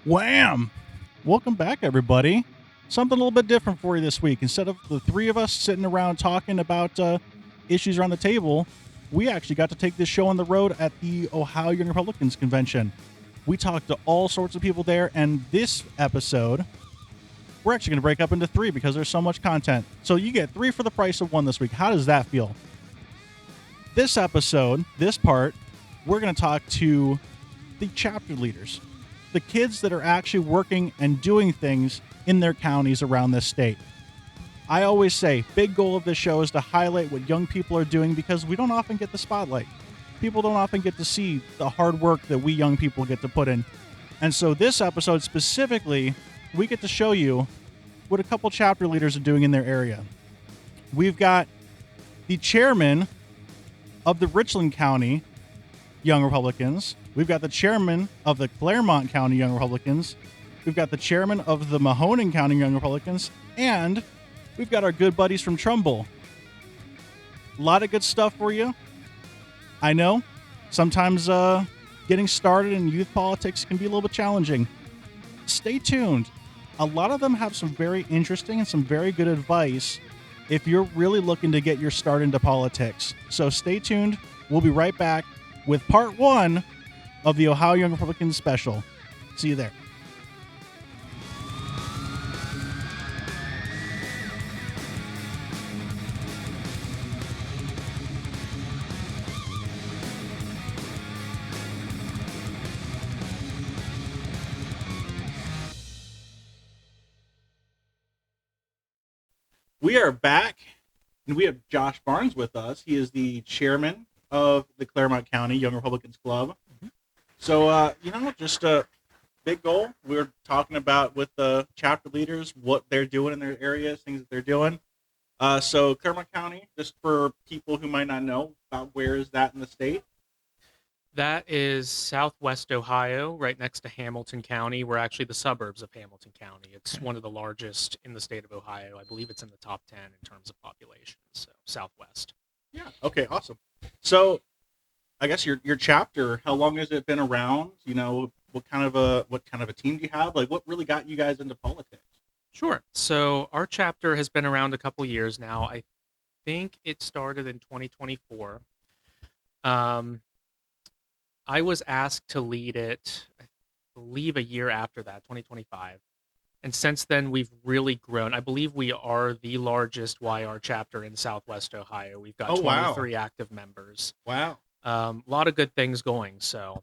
Wham! Welcome back, everybody. Something a little bit different for you this week. Instead of the three of us sitting around talking about issues around the table, we actually got to take this show on the road at the Ohio Young Republicans Convention. We talked to all sorts of people there, and this episode, we're actually going to break up into three because there's so much content. So you get three for the price of one this week. How does that feel? This episode, this part, we're going to talk to the chapter leaders, the kids that are actually working and doing things in their counties around this state. I always say, big goal of this show is to highlight what young people are doing because we don't often get the spotlight. People don't often get to see the hard work that we young people get to put in. And so this episode specifically, we get to show you what a couple chapter leaders are doing in their area. We've got the chairman of the Richland County Young Republicans. We've got the chairman of the Claremont County Young Republicans. We've got the chairman of the Mahoning County Young Republicans. And we've got our good buddies from Trumbull. A lot of good stuff for you. I know sometimes getting started in youth politics can be a little bit challenging. Stay tuned. A lot of them have some very interesting and some very good advice if you're really looking to get your start into politics. So stay tuned. We'll be right back with part one of the Ohio Young Republicans special. See you there. We are back, and we have Josh Barnes with us. He is the chairman of the Claremont County Young Republicans Club. So, just a big goal. We're talking about with the chapter leaders, what they're doing in their areas, things that they're doing. So Claremont County, just for people who might not know, about where is that in the state? That is southwest Ohio, right next to Hamilton County. We're actually the suburbs of Hamilton County. It's one of the largest in the state of Ohio. I believe it's in the top 10 in terms of population. So southwest. Yeah. Okay. Awesome. So, I guess your chapter. How long has it been around? You know, what kind of a team do you have? Like, what really got you guys into politics? Sure. So our chapter has been around a couple years now. I think it started in 2024. I was asked to lead it, I believe, a year after that, 2025. And since then, we've really grown. I believe we are the largest YR chapter in Southwest Ohio. We've got Oh, wow. 23 active members. Wow. A lot of good things going. So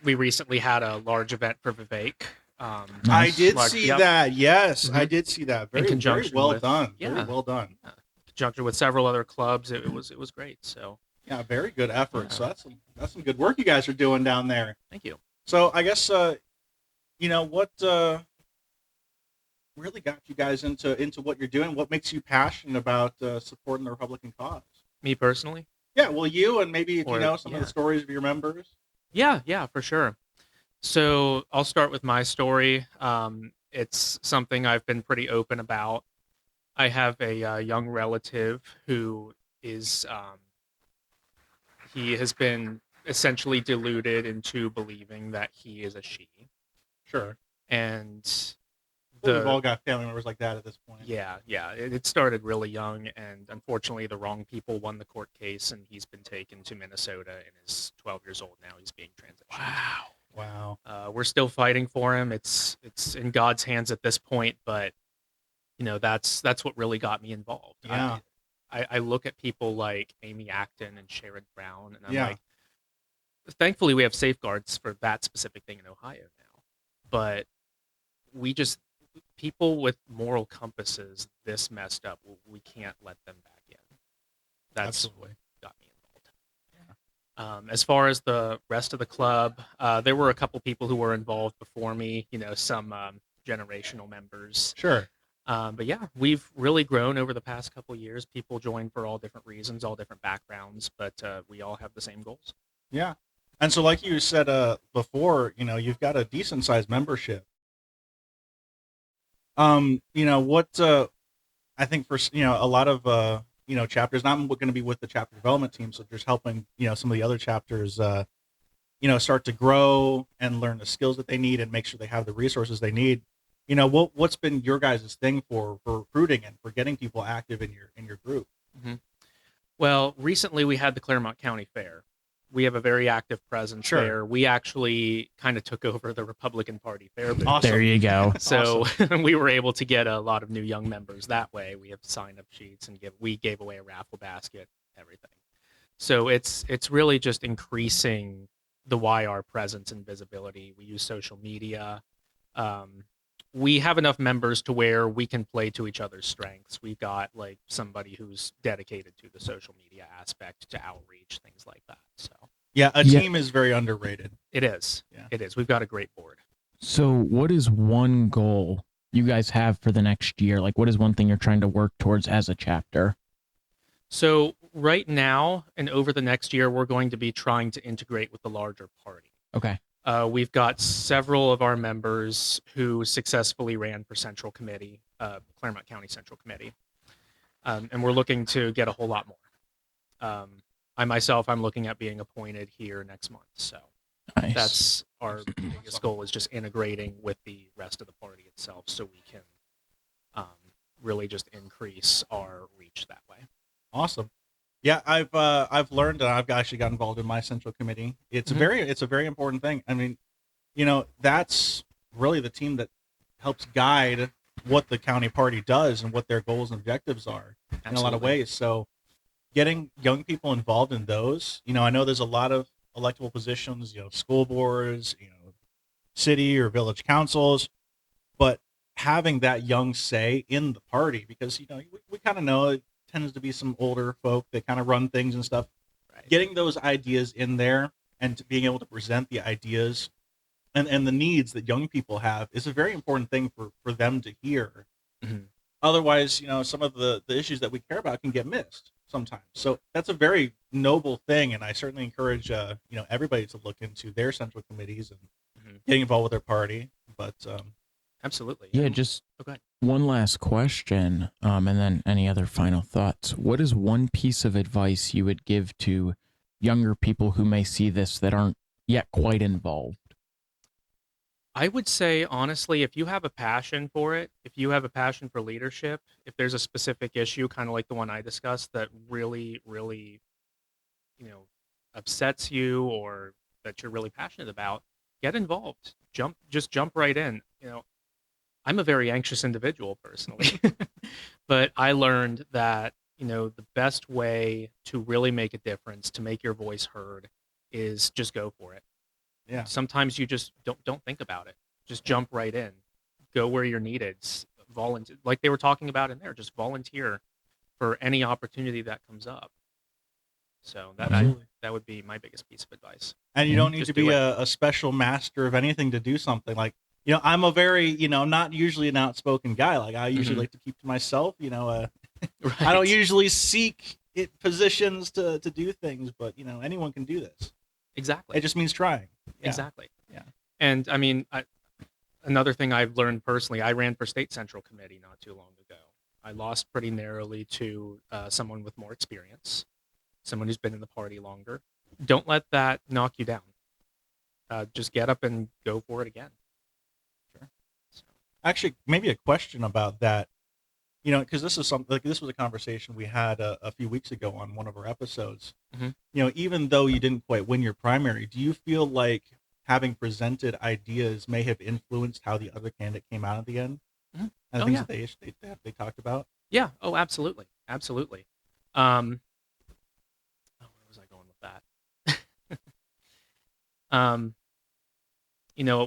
we recently had a large event for Vivek. I did see that. Yes, I did see that. Very well done. Yeah, very well done. In conjunction with several other clubs, it was great. So yeah, very good effort. So that's some good work you guys are doing down there. Thank you. So I guess what really got you guys into what you're doing? What makes you passionate about supporting the Republican cause? Me personally? Yeah, well, you and maybe some of the stories of your members. Yeah, for sure. So I'll start with my story. It's something I've been pretty open about. I have a young relative who is he has been essentially deluded into believing that he is a she. Sure. And we've all got family members like that at this point. Yeah. It started really young, and unfortunately the wrong people won the court case, and he's been taken to Minnesota and is 12 years old now. He's being transitioned. Wow. We're still fighting for him. It's in God's hands at this point, but that's what really got me involved. Yeah. I look at people like Amy Acton and Sherrod Brown, and I'm like, thankfully we have safeguards for that specific thing in Ohio now. But people with moral compasses this messed up, we can't let them back in. That's Absolutely. What got me involved. As far as the rest of the club, there were a couple people who were involved before me, some generational members. Sure. But yeah, we've really grown over the past couple of years. People join for all different reasons, all different backgrounds, but we all have the same goals. Yeah. And so like you said before, you've got a decent sized membership. I think for a lot of chapters, and I'm going to be with the chapter development team, so just helping some of the other chapters start to grow and learn the skills that they need and make sure they have the resources they need. What's been your guys' thing for recruiting and for getting people active in your group? Mm-hmm. Well, recently we had the Claremont County Fair. We have a very active presence there. We actually kind of took over the Republican Party fair booth. Awesome. There you go. So we were able to get a lot of new young members that way. We have sign-up sheets and we gave away a raffle basket, everything. So it's really just increasing the YR presence and visibility. We use social media. We have enough members to where we can play to each other's strengths. We've got like somebody who's dedicated to the social media aspect, to outreach, things like that. So yeah, team is very underrated. It is. Yeah. It is. We've got a great board. So what is one goal you guys have for the next year? Like, what is one thing you're trying to work towards as a chapter? So right now and over the next year, we're going to be trying to integrate with the larger party. Okay. We've got several of our members who successfully ran for Central Committee, Claremont County Central Committee, and we're looking to get a whole lot more. I'm looking at being appointed here next month, so nice. That's our biggest goal, is just integrating with the rest of the party itself, so we can really just increase our reach that way. Awesome. Yeah, I've learned, and I've actually got involved in my central committee. It's a very important thing. I mean, that's really the team that helps guide what the county party does and what their goals and objectives are. Absolutely. In a lot of ways. So getting young people involved in those, I know there's a lot of electable positions, school boards, city or village councils, but having that young say in the party, because we kind of know it tends to be some older folk that kind of run things and stuff. Right. Getting those ideas in there and being able to present the ideas and the needs that young people have is a very important thing for them to hear. Mm-hmm. Otherwise, some of the issues that we care about can get missed sometimes. So that's a very noble thing, and I certainly encourage everybody to look into their central committees and getting involved with their party. But absolutely. Yeah, just one last question, and then any other final thoughts. What is one piece of advice you would give to younger people who may see this that aren't yet quite involved? I would say, honestly, if you have a passion for it, if you have a passion for leadership, if there's a specific issue, kind of like the one I discussed, that really, really, upsets you or that you're really passionate about, get involved. Just jump right in. I'm a very anxious individual personally, but I learned that, the best way to really make a difference, to make your voice heard, is just go for it. Yeah. Sometimes you just don't think about it. Just jump right in. Go where you're needed. Volunteer, like they were talking about in there. Just volunteer for any opportunity that comes up. So that would be my biggest piece of advice. And you don't need to be a special master of anything to do something. Like, I'm a very, not usually an outspoken guy. Like, I usually like to keep to myself. Right. I don't usually seek positions to do things, but anyone can do this. Exactly. It just means trying. Yeah. Exactly. Yeah. And I mean, another thing I've learned personally, I ran for state central committee not too long ago. I lost pretty narrowly to someone with more experience, someone who's been in the party longer. Don't let that knock you down. Just get up and go for it again. Sure. So. Actually, maybe a question about that. Because this is something, this was a conversation we had a few weeks ago on one of our episodes. Mm-hmm. Even though you didn't quite win your primary, do you feel like having presented ideas may have influenced how the other candidate came out at the end? Mm-hmm. And things that they talked about? Yeah. Oh, absolutely. Absolutely. Where was I going with that?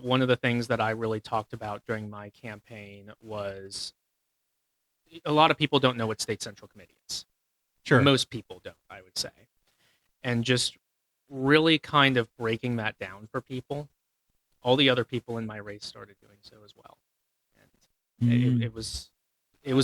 One of the things that I really talked about during my campaign was, a lot of people don't know what state central committee is. Sure. Most people don't, I would say. And just really kind of breaking that down for people. All the other people in my race started doing so as well. And it was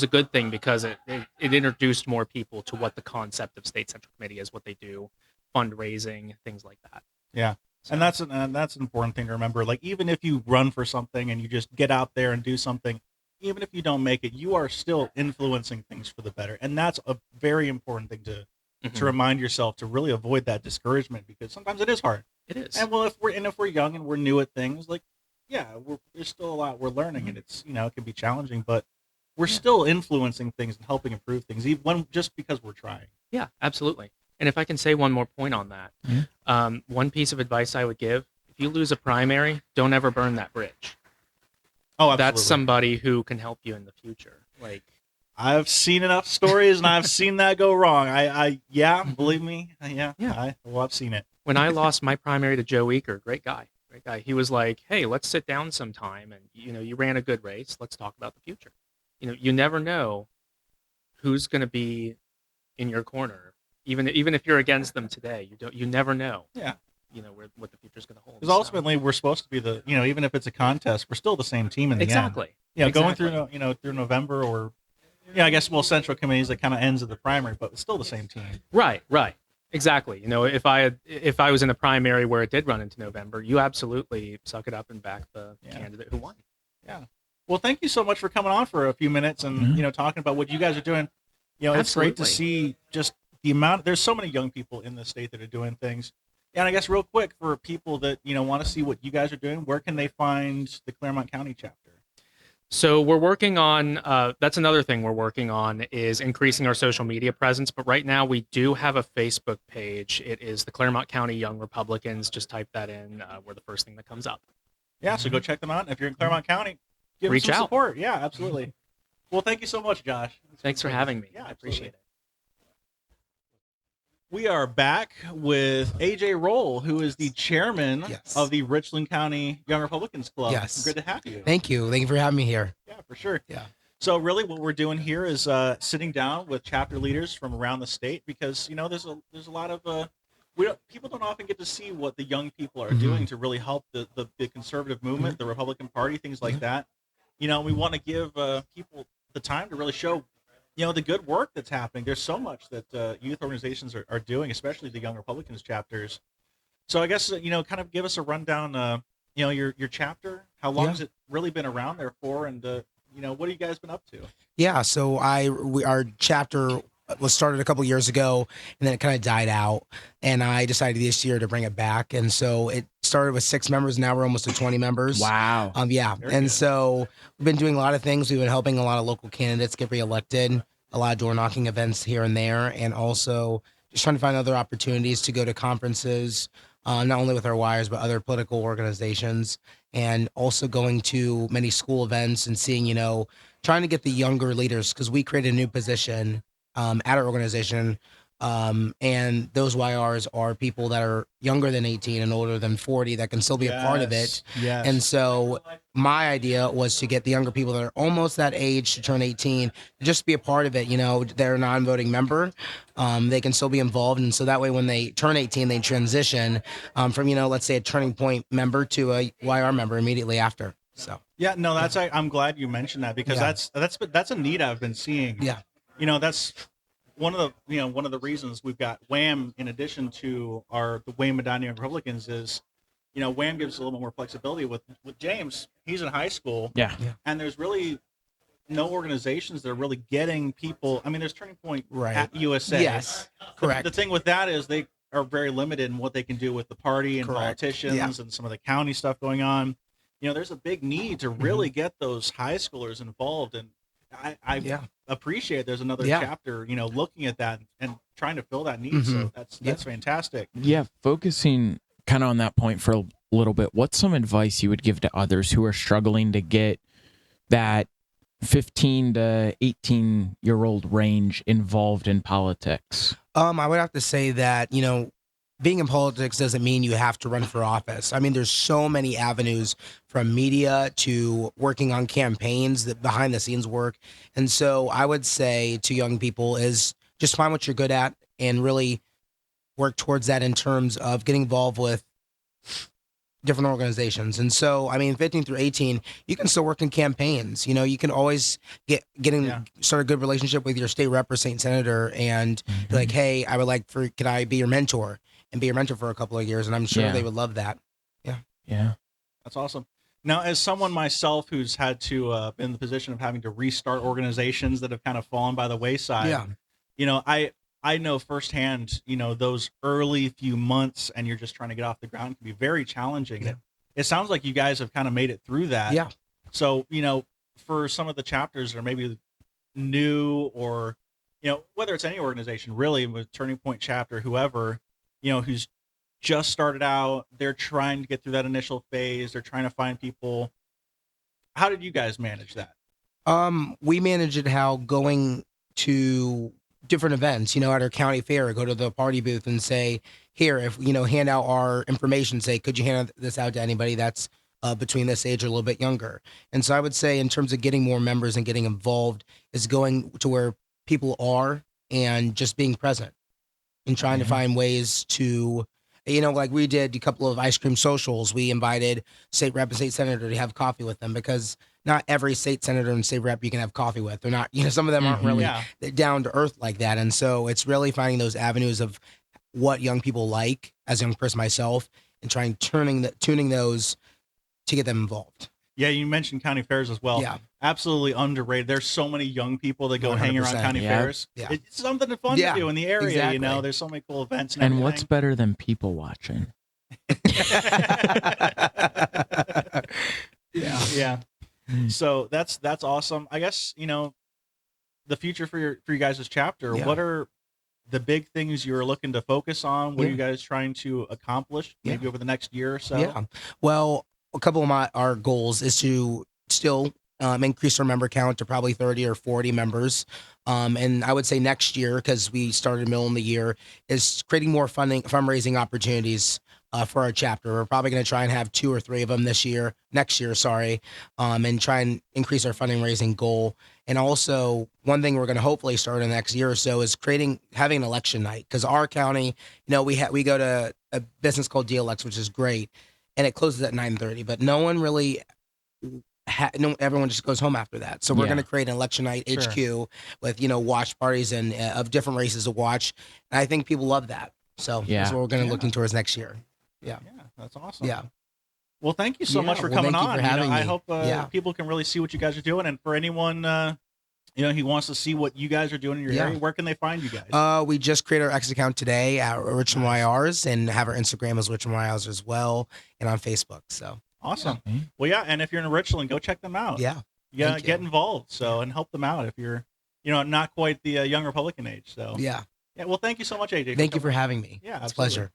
a good thing, because it introduced more people to what the concept of state central committee is, what they do, fundraising, things like that. Yeah. So. And that's an important thing to remember. Like, even if you run for something and you just get out there and do something, even if you don't make it, you are still influencing things for the better. And that's a very important thing to remind yourself, to really avoid that discouragement, because sometimes it is hard. It is. And well, if we're young and we're new at things, like, yeah, there's still a lot we're learning, and it's it can be challenging, but we're still influencing things and helping improve things, even just because we're trying. Yeah, absolutely. And if I can say one more point on that, one piece of advice I would give: if you lose a primary, don't ever burn that bridge. Oh, absolutely. That's somebody who can help you in the future. Like, I've seen enough stories, and I've seen that go wrong. Believe me, I've seen it. When I lost my primary to Joe Eaker, great guy. He was like, "Hey, let's sit down sometime, and you ran a good race. Let's talk about the future." You never know who's going to be in your corner, even if you're against them today. You never know. Yeah. What the future's going to hold. Because ultimately, we're supposed to be even if it's a contest, we're still the same team in the end. Exactly. Going through through November, or I guess Central Committees, that kind of ends at the primary, but it's still the same team. Right. Exactly. If I was in a primary where it did run into November, you absolutely suck it up and back the candidate who won. Yeah. Well, thank you so much for coming on for a few minutes and talking about what you guys are doing. It's great to see just the amount. There's so many young people in the state that are doing things. And I guess real quick, for people that want to see what you guys are doing, where can they find the Claremont County chapter? So we're working on, that's another thing we're working on, is increasing our social media presence. But right now we do have a Facebook page. It is the Claremont County Young Republicans. Just type that in. We're the first thing that comes up. Yeah, so go check them out. If you're in Claremont County, give Reach them some out. support. Yeah, absolutely. Well, thank you so much, Josh. Thanks for having me. Yeah, I appreciate it. We are back with AJ Roll, who is the chairman of the Richland County Young Republicans Club. Yes. Good to have you. Thank you. Thank you for having me here. Yeah, for sure. Yeah. So really what we're doing here is sitting down with chapter leaders from around the state, because, there's a lot of people don't often get to see what the young people are doing to really help the conservative movement, the Republican Party, things like that. We want to give people the time to really show the good work that's happening. There's so much that youth organizations are doing, especially the Young Republicans chapters. So I guess, kind of give us a rundown, your chapter. How long has it really been around there for? And, what have you guys been up to? Yeah, so our chapter was started a couple years ago, and then it kind of died out. And I decided this year to bring it back. And so it started with 6 members. Now we're almost to 20 members. Wow. Yeah. Very And good. so we've been doing a lot of things. We've been helping a lot of local candidates get reelected, a lot of door knocking events here and there, and also just trying to find other opportunities to go to conferences, not only with our wires, but other political organizations, and also going to many school events and seeing, trying to get the younger leaders, because we created a new position at our organization. And those YRs are people that are younger than 18 and older than 40 that can still be a part of it. Yes. And so my idea was to get the younger people that are almost that age to turn 18 to just be a part of it. They're a non-voting member. They can still be involved. And so that way, when they turn 18, they transition from, let's say a Turning Point member to a YR member immediately after. So, Yeah, no, I'm glad you mentioned that, because that's a need I've been seeing. yeah. That's one of the reasons we've got WHAM in addition to the WHAM Medina Young Republicans is, WHAM gives a little more flexibility with James. He's in high school. Yeah. And there's really no organizations that are really getting people. I mean, there's Turning Point at USA. Yes, correct. The thing with that is they are very limited in what they can do with the party and Correct. politicians and some of the county stuff going on. There's a big need to really get those high schoolers involved, and I appreciate there's another chapter, looking at that and trying to fill that need. So that's fantastic. Yeah, focusing kind of on that point for a little bit, what's some advice you would give to others who are struggling to get that 15 to 18-year-old range involved in politics? I would have to say that, being in politics doesn't mean you have to run for office. I mean, there's so many avenues, from media to working on campaigns, that behind the scenes work. And so I would say to young people is just find what you're good at and really work towards that in terms of getting involved with different organizations. And so, 15 through 18, you can still work in campaigns. You can always start a good relationship with your state rep or state senator and be like, hey, could I be your mentor? And be your mentor for a couple of years, and I'm sure they would love that. Yeah. That's awesome. Now, as someone myself who's had to be in the position of having to restart organizations that have kind of fallen by the wayside, I know firsthand, those early few months and you're just trying to get off the ground can be very challenging. Yeah. It sounds like you guys have kind of made it through that. Yeah. So, for some of the chapters that are maybe new or, whether it's any organization really with Turning Point chapter, whoever, who's just started out, they're trying to get through that initial phase. They're trying to find people. How did you guys manage that? We manage it how going to different events, at our county fair, go to the party booth and say, here, if, hand out our information, say, could you hand this out to anybody that's between this age or a little bit younger? And so I would say in terms of getting more members and getting involved is going to where people are and just being present and trying to find ways to, like we did a couple of ice cream socials. We invited state rep and state senator to have coffee with them because not every state senator and state rep you can have coffee with. They're not, some of them aren't really down to earth like that. And so it's really finding those avenues of what young people like as a young person myself and tuning those to get them involved. Yeah, you mentioned county fairs as well. Yeah. Absolutely underrated. There's so many young people that go hang around 100%. county fairs. Yeah. It's something fun to do in the area, Exactly. There's so many cool events and And everything. what's better than people watching? Yeah. So that's awesome. I guess, the future for you guys' chapter, Yeah. what are the big things you're looking to focus on? What are Yeah. you guys trying to accomplish maybe over the next year or so? Yeah. Well, a couple of our goals is to still increase our member count to probably 30 or 40 members. And I would say next year, because we started middle of the year, is creating more fundraising opportunities for our chapter. We're probably going to try and have 2 or 3 of them next year, and try and increase our fundraising goal. And also, one thing we're going to hopefully start in the next year or so is having an election night, because our county, we go to a business called DLX, which is great, and it closes at 9:30. But no one really, everyone just goes home after that. So we're going to create an election night HQ with watch parties and of different races to watch. And I think people love that. So that's what we're going to looking towards next year. Yeah. Yeah, that's awesome. Yeah. Well, thank you so much for well, coming thank you on. for having I me. hope people can really see what you guys are doing. And for anyone, who wants to see what you guys are doing in your area, where can they find you guys? We just created our X account today at Richmond YRs and have our Instagram as Richmond YRs as well, and on Facebook. So awesome. Well, yeah, and if you're in Richland, go check them out. yeah, Get involved. And help them out if you're, not quite the young Republican age. So yeah. Well, thank you so much, AJ. Thank you for having me. Yeah, it's a pleasure.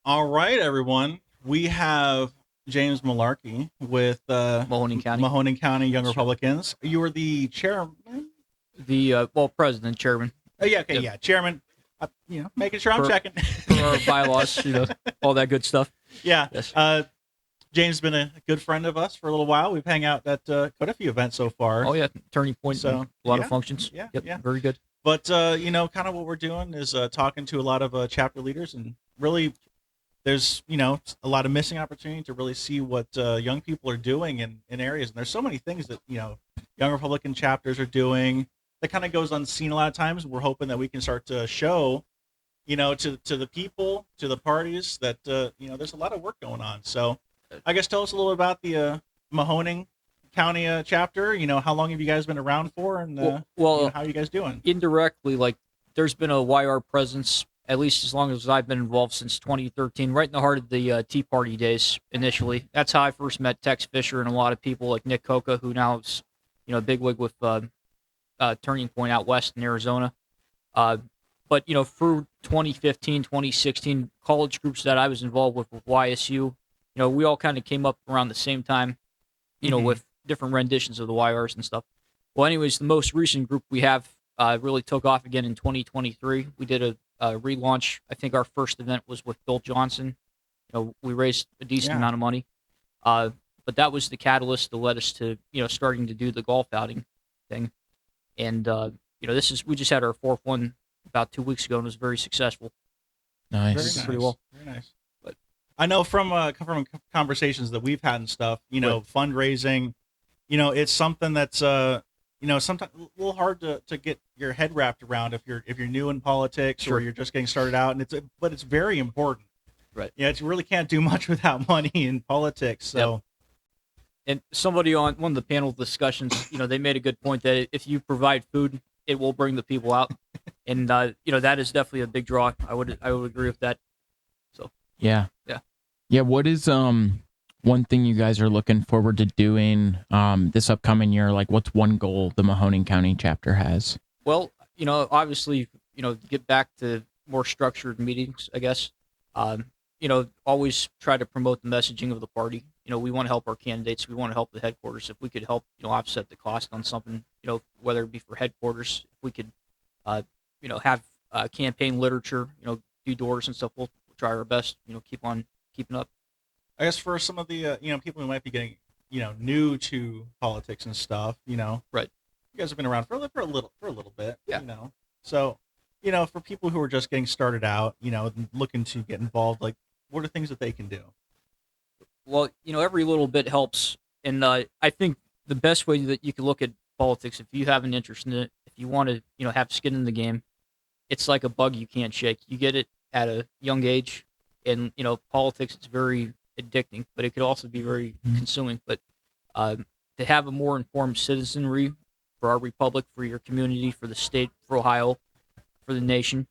All right, everyone. We have James Malarkey with Mahoning County. Mahoning County Young Republicans. You were the chairman. The president, chairman. Chairman. Making sure I'm checking. For our bylaws, all that good stuff. Yeah. Yes. James has been a good friend of us for a little while. We've hung out at quite a few events so far. Oh yeah, Turning Point. So, A lot of functions. Yeah, Yep, yeah. Very good. But kind of what we're doing is talking to a lot of chapter leaders, and really, there's a lot of missing opportunity to really see what young people are doing in areas. And there's so many things that young Republican chapters are doing that kind of goes unseen a lot of times. We're hoping that we can start to show, to the people, to the parties that there's a lot of work going on. So, I guess tell us a little about the Mahoning County chapter. How long have you guys been around for, and how are you guys doing? Indirectly, there's been a YR presence at least as long as I've been involved since 2013, right in the heart of the Tea Party days. Initially, that's how I first met Tex Fisher and a lot of people like Nick Coca, who now is a bigwig with Turning Point out west in Arizona. But through 2015, 2016, college groups that I was involved with YSU, we all kind of came up around the same time, with different renditions of the YRs and stuff. Well, anyways, the most recent group we have really took off again in 2023. We did a relaunch. I think our first event was with Bill Johnson. We raised a decent amount of money, but that was the catalyst that led us to starting to do the golf outing thing. And we just had our fourth one about 2 weeks ago, and it was very successful. Nice. Very nice. Pretty well. Very nice. But I know from conversations that we've had and stuff, fundraising, it's something that's sometimes a little hard to get your head wrapped around if you're new in politics or you're just getting started out, and but it's very important. Right. Yeah, you really can't do much without money in politics. So. Yep. And somebody on one of the panel discussions, they made a good point that if you provide food it will bring the people out, and that is definitely a big draw. I would agree with that. So Yeah. Yeah. What is one thing you guys are looking forward to doing this upcoming year? Like, what's one goal the Mahoning County chapter has? Well, obviously, get back to more structured meetings, I guess. Always try to promote the messaging of the party. We want to help our candidates. We want to help the headquarters. If we could help, offset the cost on something, whether it be for headquarters, if we could, have campaign literature, do doors and stuff, we'll try our best, keep on keeping up. I guess for some of the people who might be getting new to politics and stuff, Right. You guys have been around for a little bit, Yeah. So, for people who are just getting started out, looking to get involved, like what are things that they can do? Well, every little bit helps, and I think the best way that you can look at politics, if you have an interest in it, if you want to, have skin in the game, it's like a bug you can't shake. You get it at a young age, and politics is very addicting, but it could also be very consuming. But to have a more informed citizenry for our republic, for your community, for the state, for Ohio, for the nation,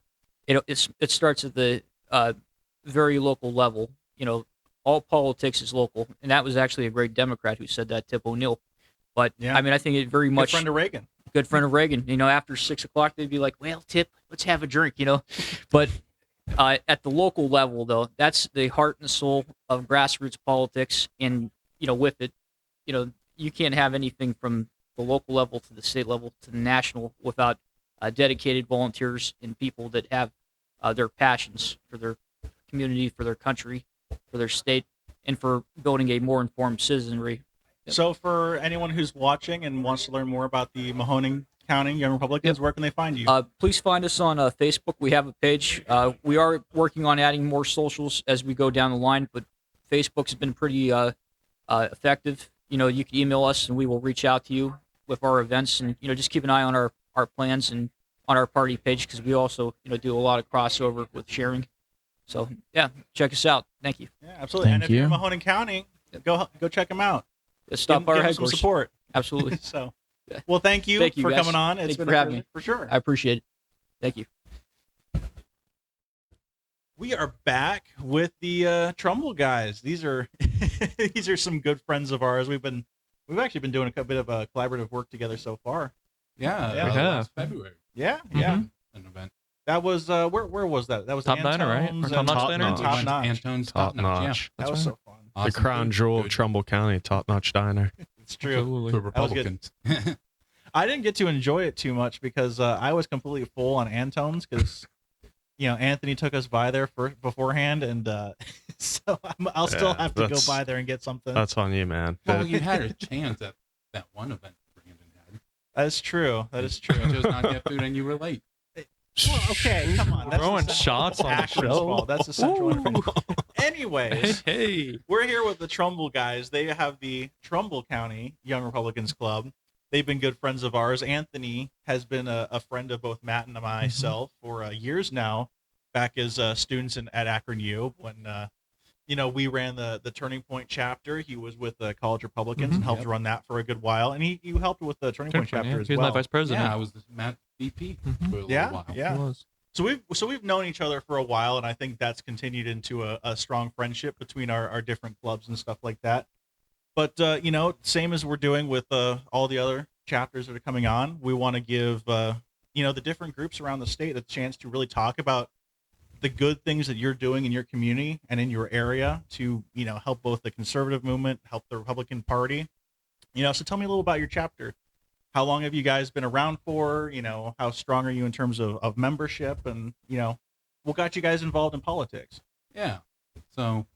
it starts at the very local level. All politics is local, and that was actually a great Democrat who said that, Tip O'Neill. But Yeah. I mean, I think it very much Good friend of Reagan. good friend of Reagan. After 6:00, they'd be like, "Well, Tip, let's have a drink," But at the local level, though, that's the heart and soul of grassroots politics, and with it, you can't have anything from the local level to the state level to the national without dedicated volunteers and people that have their passions for their community, for their country, for their state, and for building a more informed citizenry. Yep. So for anyone who's watching and wants to learn more about the Mahoning County Young Republicans, where can they find you? Please find us on Facebook. We have a page. We are working on adding more socials as we go down the line, but Facebook's been pretty effective. You can email us and we will reach out to you with our events, and just keep an eye on our plans and on our party page, because we also do a lot of crossover with sharing. So yeah, check us out. Thank you. Yeah, absolutely. And Thank if you're in you. Mahoning County, go check them out. Stop by our give them some headquarters. support. Absolutely. So, Yeah. well, thank you Thank you, for guys. coming on. It's Thank you been for a having pleasure, me. for sure. I appreciate it. Thank you. We are back with the Trumbull guys. These are these are some good friends of ours. We've actually been doing a bit of collaborative work together so far. Yeah, Yeah. we We have. have. Last February, Yeah, Mm-hmm. yeah. an event. That was where was that? That was Top Diner, right? Antone's Or Top and- Notch Top Diner? Notch. We Top went to Notch. Antone's Top Top Notch. Notch. That That's was right. so fun. Yeah. The crown food, jewel of good Trumbull County, top-notch diner. It's true. Absolutely. for That was good. Republicans. I didn't get to enjoy it too much because I was completely full on Antone's because Anthony took us by there beforehand, and so I'll still Yeah, have to go that's- by there and get something. That's on you, man. Well, you had a chance at that one event Brandon had. That's true. That is You true. chose not to get food and you were late. Well, okay, come on. That's Throwing essential shots on the Akron's show. fault. That's essential. Ooh. Anyways, Hey. we're here with the Trumbull guys. They have the Trumbull County Young Republicans Club. They've been good friends of ours. Anthony has been a friend of both Matt and myself for years now, back as students at Akron U when we ran the Turning Point chapter. He was with the College Republicans and helped Yep. run that for a good while, and you helped with the Turning Point chapter Yeah, as he was well. my vice president. Yeah, I was the Matt VP for a little Yeah, while. yeah. He was. So we've known each other for a while, and I think that's continued into a strong friendship between our different clubs and stuff like that. But same as we're doing with all the other chapters that are coming on, we want to give the different groups around the state a chance to really talk about the good things that you're doing in your community and in your area to help both the conservative movement, help the Republican Party. So tell me a little about your chapter. How long have you guys been around for? How strong are you in terms of membership, and what got you guys involved in politics? Yeah. So,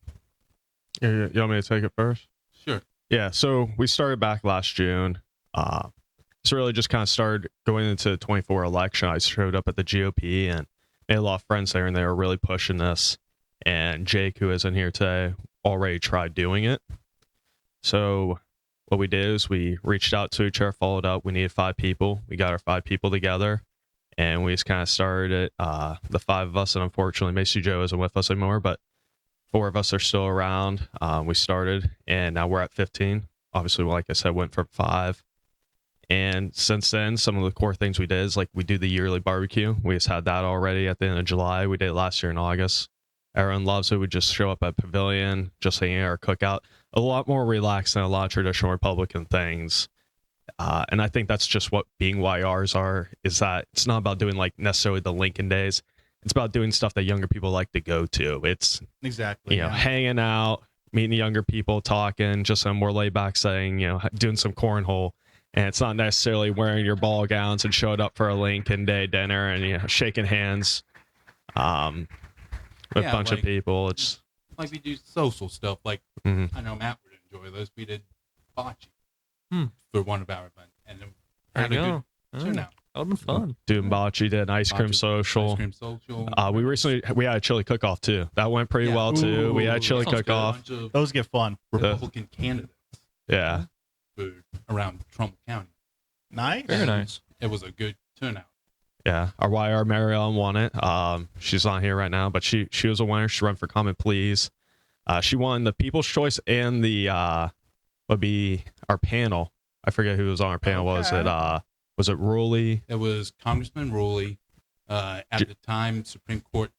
You want me to take it first? sure. Yeah, so we started back last June. So really just kind of started going into the 24 election. I showed up at the GOP and made a lot of friends there, and they were really pushing this. And Jake, who is in here today, already tried doing it. So what we did is we reached out to each other, followed up. We needed 5 people. We got our 5 people together, and we just kind of started it. The 5 of us, and unfortunately, Macy Joe isn't with us anymore, but 4 of us are still around. We started, and now we're at 15. Obviously, like I said, went from 5. And since then, some of the core things we did is like we do the yearly barbecue. We just had that already at the end of July. We did it last year in August. Everyone loves it. We just show up at Pavilion, just hanging out, our cookout. A lot more relaxed than a lot of traditional Republican things. And I think that's just what being YRs are, is that it's not about doing like necessarily the Lincoln days. It's about doing stuff that younger people like to go to. It's Exactly. hanging out, meeting younger people, talking, just a more laid back setting, doing some cornhole. And it's not necessarily wearing your ball gowns and showing up for a Lincoln Day dinner and shaking hands with a bunch of people. It's like we do social stuff. Like Mhm. I know Matt would enjoy this. We did bocce Hmm. for one of our events, and it There had you a go. good turnout. That would've been fun. doing bocce, did an ice cream Bocce, social. Ice cream social. We had a chili cook off too. That went pretty Yeah. well too. We had a Ooh, chili sounds cook good. A off. bunch of Those get fun. Republican candidates Yeah. for around Trumbull County. Nice. Very And nice. It was a good turnout. Yeah. Our YR Mary Ellen won it. She's not here right now, but she was a winner. She ran for Comment Please. She won the People's Choice and the would be our panel. I forget who was on our panel. Okay. Was it Rowley? It was Congressman Rowley, at the time Supreme Court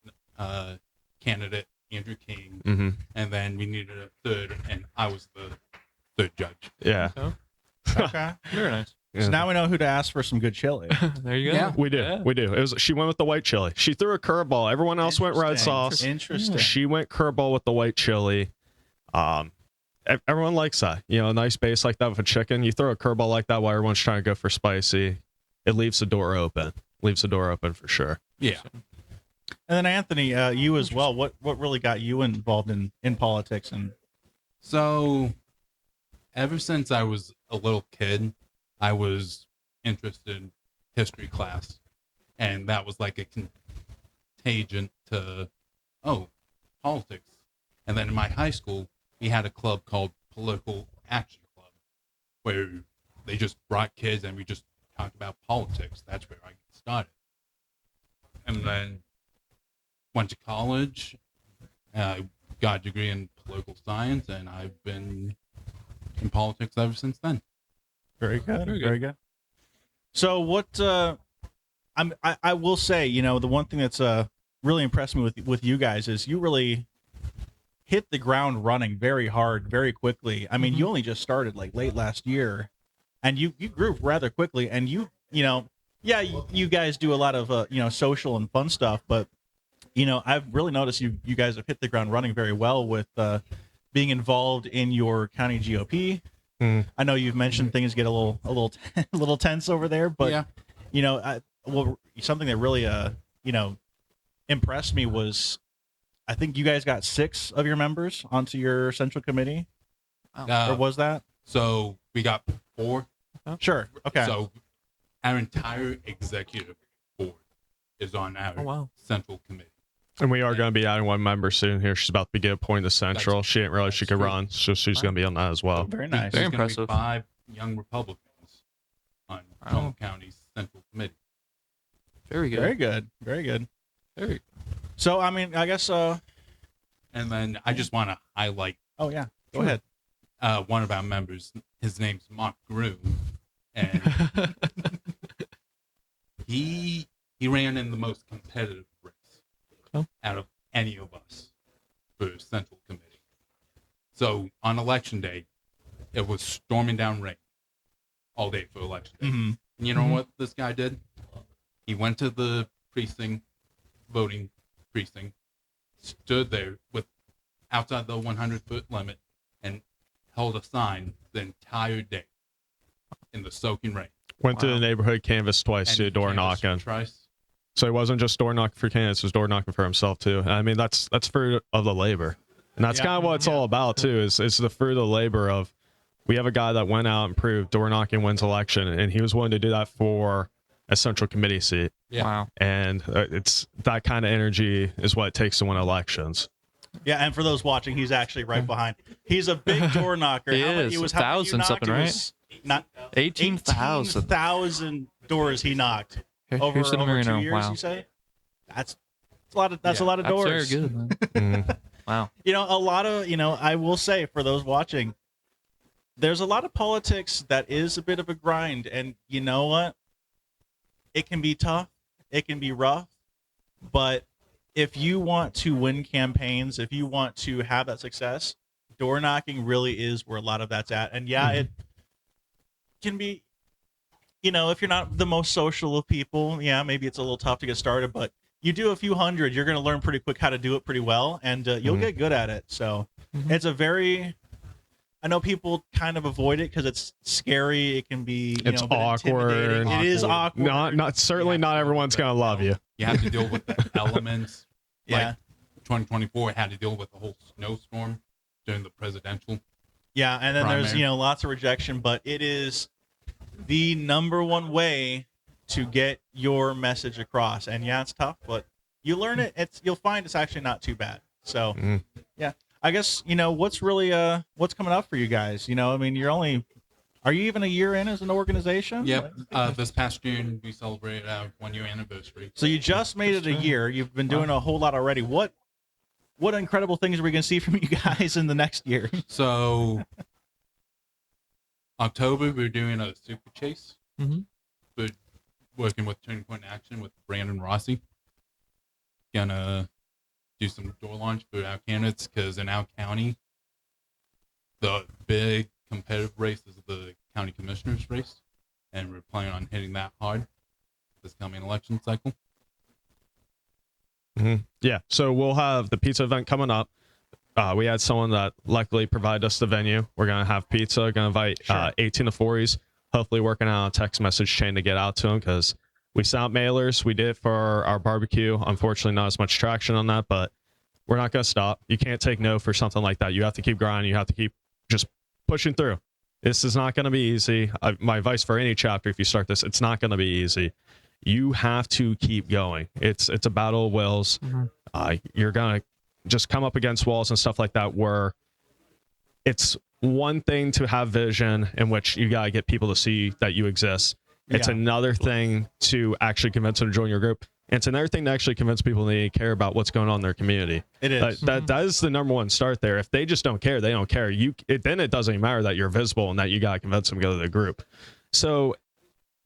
candidate Andrew King, Mm-hmm. and then we needed a third, and I was the third judge. Yeah. Okay. Very nice. So now we know who to ask for some good chili. There you go. Yeah. We do. Yeah. We do. She went with the white chili. She threw a curveball. Everyone else went red sauce. Interesting. She went curveball with the white chili. Everyone likes that. A nice base like that with a chicken. You throw a curveball like that while everyone's trying to go for spicy. It leaves the door open. Leaves the door open for sure. Yeah. And then Anthony, you as well. What really got you involved in politics? And So, ever since I was a little kid, I was interested in history class, and that was like a contagion to, politics. And then in my high school, we had a club called Political Action Club, where they just brought kids and we just talked about politics. That's where I started. And then went to college, got a degree in political science, and I've been in politics ever since then. very good. Very good. Very good. So what? I will say, the one thing that's really impressed me with you guys is you really hit the ground running very hard, very quickly. I mean, you only just started like late last year, and you grew rather quickly. And you guys do a lot of social and fun stuff, but I've really noticed you guys have hit the ground running very well with being involved in your county GOP. I know you've mentioned things get a little tense over there, but Yeah. something that really impressed me was I think you guys got 6 of your members onto your central committee, or was that? So we got 4. Sure. Okay. So our entire executive board is on our Oh, wow. central committee. And we are going to be adding one member soon here. She's about to get appointed to Central. She didn't realize she could run, so she's going to be on that as well. Very nice. Very There's gonna be impressive. 5 young Republicans on Trumbull County's central committee. Very good. Very good. Very good. Very. So I mean, I guess. And then I just want to highlight Oh yeah. Go ahead. one of our members. His name's Mark Groom, and he ran in the most competitive race out of any of us for central committee. So on election day, it was storming down rain all day for election day. Mhm. And you know what this guy did? He went to the voting precinct, stood there with outside the 100-foot limit, and held a sign the entire day in the soaking rain. Went to Wow. the neighborhood canvas twice And to he door canvassed knocking. twice. So he wasn't just door knocking for candidates, he was door knocking for himself too. And I mean, that's fruit of the labor. And that's Yeah. kind of what it's all about too, is the fruit of the labor of, we have a guy that went out and proved door knocking wins election, and he was willing to do that for a central committee seat. Yeah. Wow. And it's that kind of energy is what it takes to win elections. Yeah, and for those watching, he's actually right behind. He's a big door knocker. He How many- is. it was how many you 1,000 knocked? something, It right? was Not 18,000. 18,000 doors he knocked over, Here's the over 2 Marino. years. Wow. You say that's a lot of a lot of That's doors. very good, man. Mm. Wow. A lot of I will say for those watching, there's a lot of politics that is a bit of a grind, and you know what? It can be tough, it can be rough, but if you want to win campaigns, if you want to have that success, door knocking really is where a lot of that's at. And yeah, it can be, if you're not the most social of people, yeah, maybe it's a little tough to get started, but you do a few hundred, you're going to learn pretty quick how to do it pretty well, and you'll get good at it. So it's a very, I know people kind of avoid it because it's scary. It can be, It's a bit awkward. intimidating. It is awkward. Not certainly not everyone's gonna love you. You have to deal with the elements. Yeah. Like 2024 had to deal with the whole snowstorm during the presidential. Yeah, and then there's primary. lots of rejection, but it is the number one way to get your message across. And yeah, it's tough, but you learn it. You'll find it's actually not too bad. So yeah, I guess what's really what's coming up for you guys. I mean, are you even a year in as an organization? Yep. This past June, we celebrated our 1-year anniversary. So you just made it a year. You've been doing a whole lot already. What incredible things are we going to see from you guys in the next year? So, October, we're doing a super chase. We're working with Turning Point Action with Brandon Rossi. Gonna do some door launch for our candidates because in our county, the big competitive race is the county commissioners race, and we're planning on hitting that hard this coming election cycle. Yeah, so we'll have the pizza event coming up. We had someone that luckily provided us the venue. We're gonna have pizza. Gonna invite 18 to 40s. Hopefully, working out a text message chain to get out to them because we sent out mailers. We did it for our barbecue. Unfortunately, not as much traction on that, but we're not gonna stop. You can't take no for something like that. You have to keep grinding. You have to keep just pushing through. This is not gonna be easy. My advice for any chapter, if you start this, it's not gonna be easy. You have to keep going. It's a battle of wills. You're gonna just come up against walls and stuff like that where it's one thing to have vision in which you gotta get people to see that you exist. It's another thing to actually convince them to join your group. And it's another thing to actually convince people they care about what's going on in their community. It is. That is the number one start there. If they just don't care, they don't care. Then it doesn't even matter that you're visible and that you gotta convince them to go to the group. So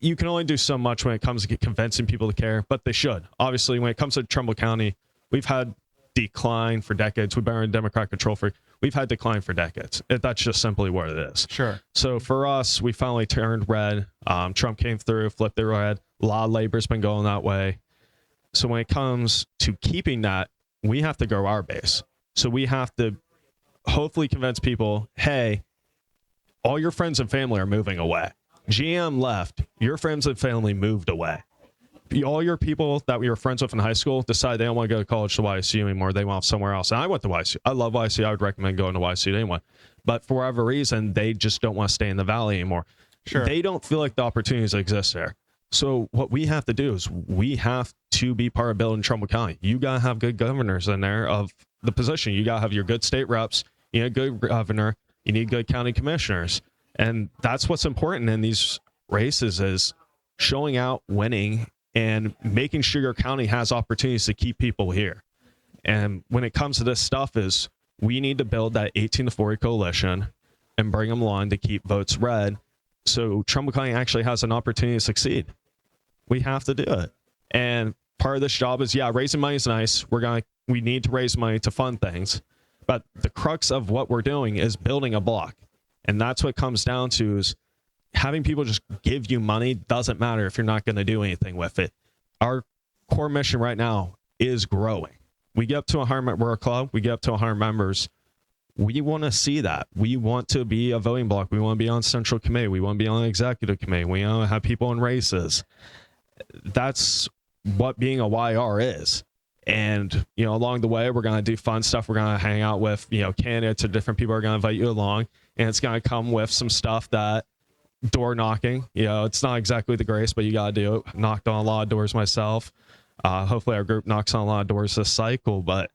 you can only do so much when it comes to convincing people to care, but they should. Obviously, when it comes to Trumbull County, we've had decline for decades. We've been in Democrat control we've had decline for decades. That's just simply what it is. Sure. So for us, we finally turned red. Trump came through, flipped it red. A lot of labor's been going that way. So when it comes to keeping that, we have to grow our base. So we have to hopefully convince people, hey, all your friends and family are moving away. GM left. Your friends and family moved away. All your people that we were friends with in high school decide they don't want to go to college to YSU anymore. They want somewhere else. And I went to YSU. I love YSU. I would recommend going to YSU to anyone. But for whatever reason, they just don't want to stay in the valley anymore. Sure. They don't feel like the opportunities exist there. So what we have to do is we have to be part of building Trumbull County. You got to have good governors in there of the position. You got to have your good state reps. You need a good governor. You need good county commissioners. And that's what's important in these races is showing out, winning, and making sure your county has opportunities to keep people here. And when it comes to this stuff is we need to build that 18 to 40 coalition and bring them along to keep votes red so Trumbull County actually has an opportunity to succeed. We have to do it. And part of this job is, raising money is nice. We need to raise money to fund things. But the crux of what we're doing is building a block. And that's what it comes down to is having people just give you money doesn't matter if you're not going to do anything with it. Our core mission right now is growing. We get up to 100, we're a club, we get up to 100 members. We want to see that. We want to be a voting block. We want to be on central committee. We want to be on executive committee. We want to have people in races. That's what being a YR is. And, along the way, we're going to do fun stuff. We're going to hang out with, candidates or different people are going to invite you along. And it's going to come with some stuff that door knocking, it's not exactly the grace, but you got to do it. Knocked on a lot of doors myself. Hopefully our group knocks on a lot of doors this cycle, but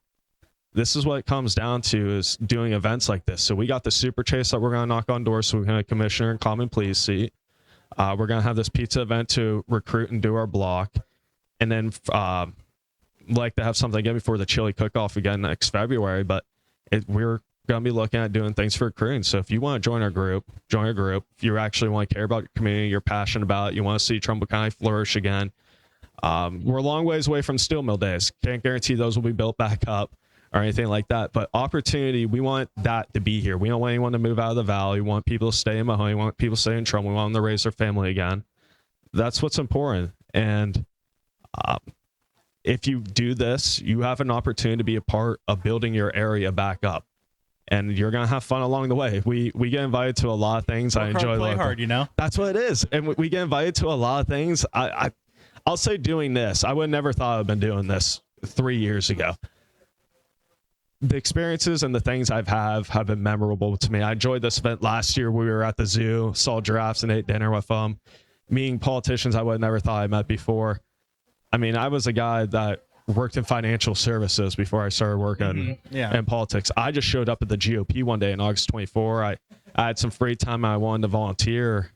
this is what it comes down to is doing events like this. So we got the super chase that we're going to knock on doors. So we're going to commissioner and common pleas seat. We're going to have this pizza event to recruit and do our block. And then like to have something again before the chili cook-off again next February, but we're going to be looking at doing things for recruiting. So if you want to join our group, join our group. If you actually want to care about your community, you're passionate about it, you want to see Trumbull County flourish again. We're a long ways away from steel mill days. Can't guarantee those will be built back up or anything like that. But opportunity, we want that to be here. We don't want anyone to move out of the valley. We want people to stay in Mahoney. We want people to stay in Trumbull. We want them to raise their family again. That's what's important. And if you do this, you have an opportunity to be a part of building your area back up. And you're going to have fun along the way. We get invited to a lot of things. I enjoy play hard, you know? That's what it is. And we get invited to a lot of things. I'll say doing this, I would never thought I'd been doing this 3 years ago. The experiences and the things have been memorable to me. I enjoyed this event last year. We were at the zoo, saw giraffes and ate dinner with them. Meeting politicians I would have never thought I met before. I mean, I was a guy that worked in financial services before I started working in politics. I just showed up at the GOP one day in August 24. I had some free time. I wanted to volunteer,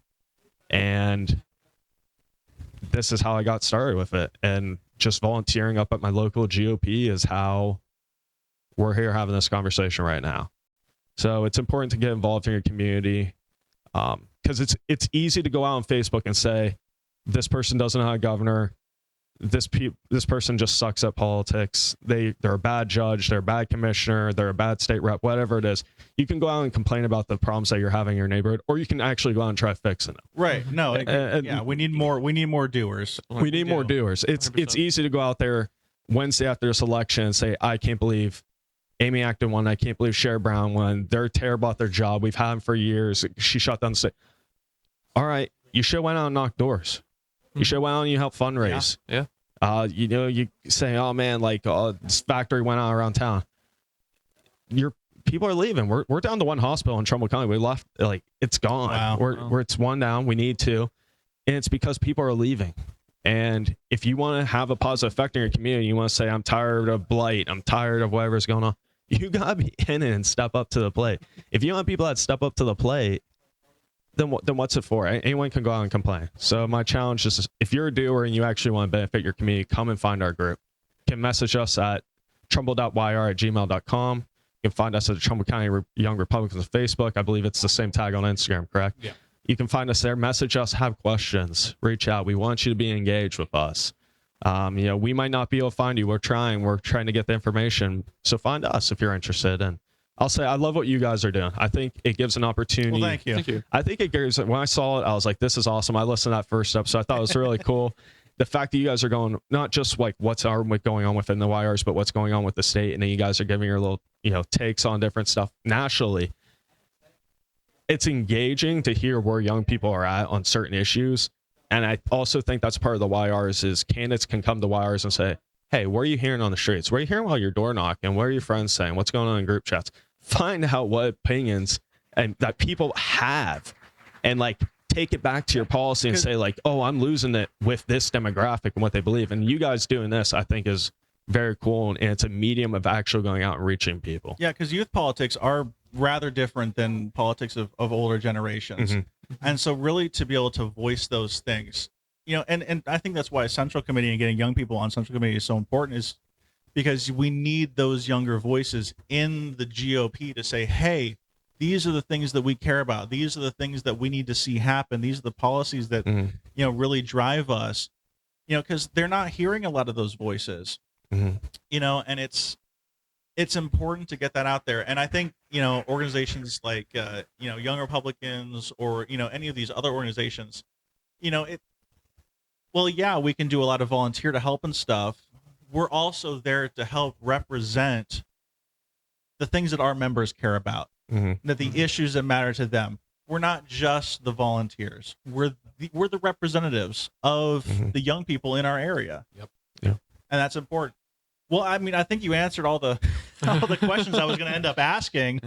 and this is how I got started with it. And just volunteering up at my local GOP is how we're here having this conversation right now. So it's important to get involved in your community, because it's easy to go out on Facebook and say, this person doesn't have a governor. This person just sucks at politics. They're a bad judge. They're a bad commissioner. They're a bad state rep, whatever it is. You can go out and complain about the problems that you're having in your neighborhood, or you can actually go out and try fixing them. Right. No. Yeah. We need more. We need more doers. We need more doers. It's 100%. easy to go out there Wednesday after this election and say, I can't believe Amy Acton won. I can't believe Sherrod Brown won. They're terrible at their job. We've had them for years. She shut down the state. All right. You should have went out and knocked doors. You should have went out and you helped fundraise. Yeah. You say, oh man, like this factory went out around town. Your people are leaving. We're down to one hospital in Trumbull County. We left, like, it's gone. Wow. It's one down. We need two. And it's because people are leaving. And if you want to have a positive effect in your community, you want to say, I'm tired of blight. I'm tired of whatever's going on. You got to be in it and step up to the plate. If you want people that step up to the plate, then what's it for? Anyone can go out and complain. So my challenge is, if you're a doer and you actually want to benefit your community, come and find our group. You can message us at trumbull.yr@gmail.com. You can find us at Trumbull County Young Republicans on Facebook. I believe it's the same tag on Instagram, correct? Yeah. You can find us there. Message us, have questions, reach out. We want you to be engaged with us. We might not be able to find you. We're trying to get the information. So find us if you're interested. And I'll say, I love what you guys are doing. I think it gives an opportunity. Well, thank you. Thank you. I think it gives, when I saw it, I was like, this is awesome. I listened to that first episode. I thought it was really cool. The fact that you guys are going, not just like what's going on within the YRs, but what's going on with the state. And then you guys are giving your little, takes on different stuff nationally. It's engaging to hear where young people are at on certain issues. And I also think that's part of the YRs is candidates can come to YRs and say, hey, what are you hearing on the streets? What are you hearing while you're door knocking? What are your friends saying? What's going on in group chats? Find out what opinions and that people have, and like take it back to your policy and say like, oh, I'm losing it with this demographic and what they believe. And you guys doing this, I think, is very cool. And it's a medium of actually going out and reaching people. Yeah, because youth politics are rather different than politics of older generations. And so really to be able to voice those things, and I think that's why a central committee and getting young people on central committee is so important, is because we need those younger voices in the GOP to say, hey, these are the things that we care about. These are the things that we need to see happen. These are the policies that, really drive us, because they're not hearing a lot of those voices, and it's important to get that out there. And I think, organizations like, Young Republicans or, any of these other organizations, we can do a lot of volunteer to help and stuff. We're also there to help represent the things that our members care about, that the issues that matter to them. We're not just the volunteers. We're the representatives of the young people in our area. Yep. Yeah. And that's important. Well, I mean, I think you answered all the questions I was going to end up asking,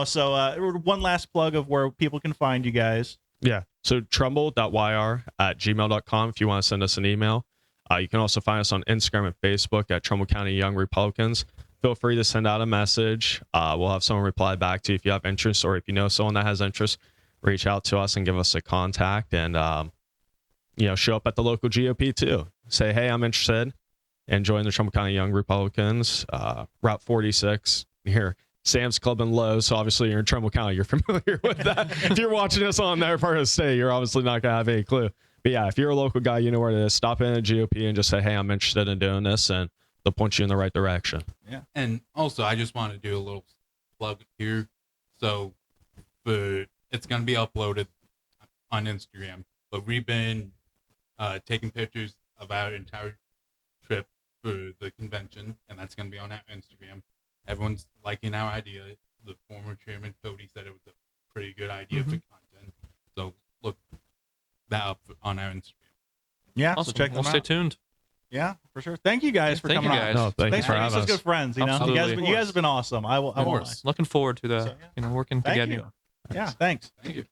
so one last plug of where people can find you guys. Yeah. So trumbull.yr@gmail.com if you want to send us an email. You can also find us on Instagram and Facebook at Trumbull County Young Republicans. Feel free to send out a message. We'll have someone reply back to you if you have interest, or if you know someone that has interest, reach out to us and give us a contact, and show up at the local GOP too. Say, hey, I'm interested in joining the Trumbull County Young Republicans. Route 46 here. Sam's Club and Lowe's. So obviously you're in Trumbull County. You're familiar with that. If you're watching us on their part of the state, you're obviously not going to have any clue. But yeah, if you're a local guy, you know where it is. Stop in at GOP and just say, hey, I'm interested in doing this. And they'll point you in the right direction. And also, I just want to do a little plug here. So, it's going to be uploaded on Instagram. But we've been taking pictures of our entire trip for the convention, and that's going to be on our Instagram. Everyone's liking our idea. The former chairman, Cody, said it was a pretty good idea for content. So, look that up on our Instagram. Yeah, Awesome. so check We'll them stay out. tuned. Yeah, for sure. Thank you guys for Thank coming you on. guys. No, thank Thanks you for for being having such us. good friends. You know, Absolutely. you guys have been awesome. I will. Of course. Looking forward to the So, yeah. working Thank together. you. Yeah, thanks. Thank you.